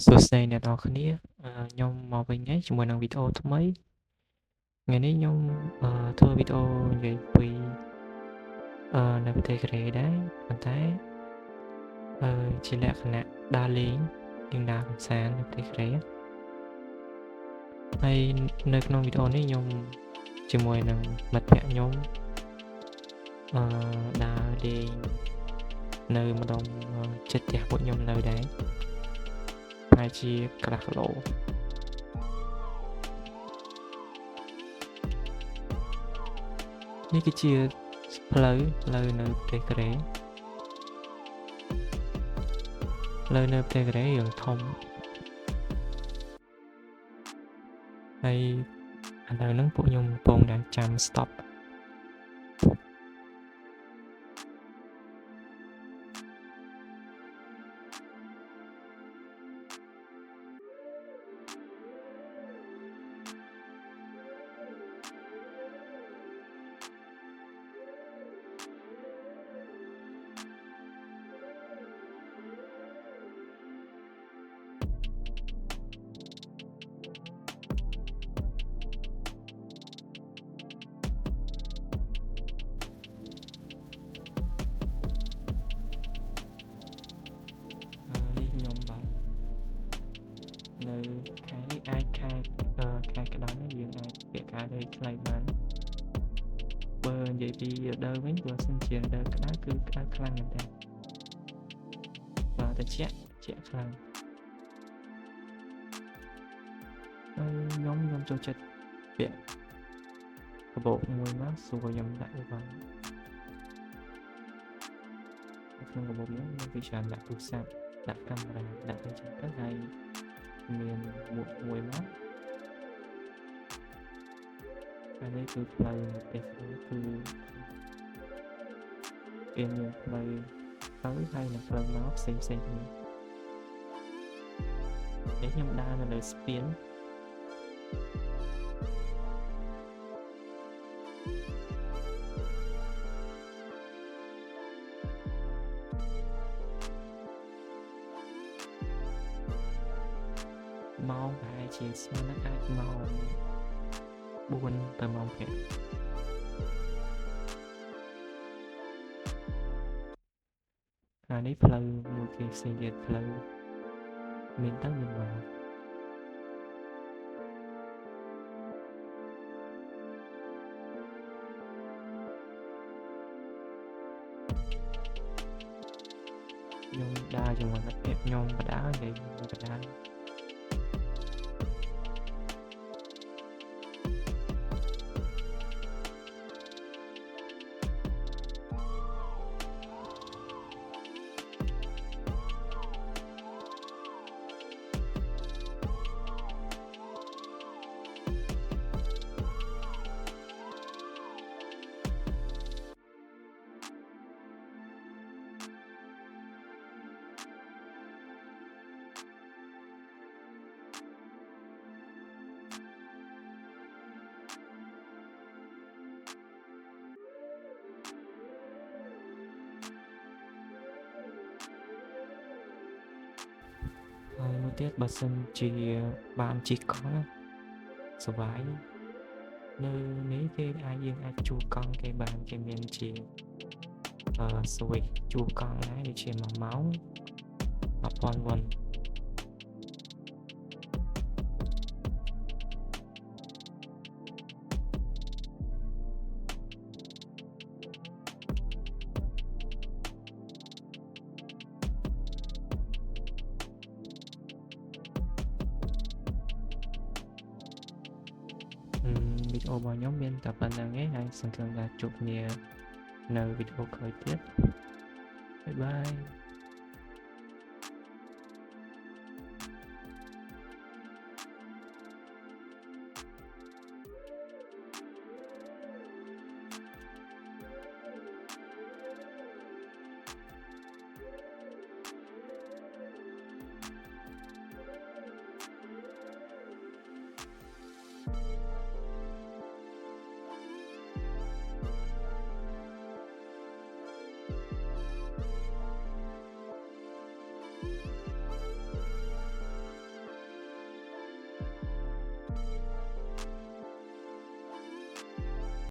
សួស្តីអ្នកនរគ្នាខ្ញុំមកវិញហើយជាមួយនឹងវីដេអូថ្មីថ្ងៃនេះខ្ញុំធ្វើវីដេអូនិយាយពីនៅប្រទេសកូរ៉េដែរប៉ុន្តែជាលក្ខណៈដើរលេងនិងដើរកម្សាន្តនៅប្រទេសកូរ៉េហើយនៅក្នុងវីដេអូនេះខ្ញុំជាមួយនឹងមិត្តភក្តិខ្ញុំដើរលេងនៅម្ដុំចិត្តផ្ទះពួកខ្ញុំនៅដែរប្រហែលជាកន្លះគីឡូនេះគឺជាផ្លូវនៅប្រទេសកូរ៉េផ្លូវនៅប្រទេសកូរ៉េយ៉ាងធំហើយឥឡូវហ្នឹងពួកខ្ញុំកំពុងតែចាំ stopនៅខែនេះអាចខែក្តៅនេះយើងអាចពាក់ខែដីខ្លីបានបើនិយាយពីរដូវវិញបើសិនជារដូវក្តៅគឺក្តៅខ្លាំងមែនទេត្រជាក់ខ្លាំងហើយខ្ញុំចូលចិត្តពាក់កាបូបមួយមកសួរខ្ញុំដាក់វាបានក្នុងកាបូបនេះមានវិញ្ញាណដាក់ទូរស័ព្ទដាក់កាមេរ៉ាដាក់អីចឹងទៅហើយមានមួកមួយមកហើយនេះគឺផ្លូវនៅប្រទេសគឺគេមានផ្លូវទៅហើយនឹងផ្លូវមកផ្សេងគ្នានេះខ្ញុំដើរនៅលើស្ពានម៉ោងប្រហែលជាស្មើនឹងអាចម៉ោង4ទៅម៉ោង5នេះផ្លូវមួយគេផ្សេងទៀតផ្លូវមានទៅមានមកខ្ញុំដើរជាមួយមិត្តភក្តិខ្ញុំបដានិយាយបដាហើយនោះទៀតបើសិនជាបានជិះកង់សវាយនៅនេះគេយើងអាចជួលកង់គេបានគេមានជាស្វីចជួលកង់ដែរដូចជា1ម៉ោង1000 វ៉ុនវីដេអូរបស់ខ្ញុំមានតែប៉ុណ្្នឹងឯងហើយសង្ឃឹមថាជួបគ្នានៅវីដេអូក្រោយទៀតបាយបាយ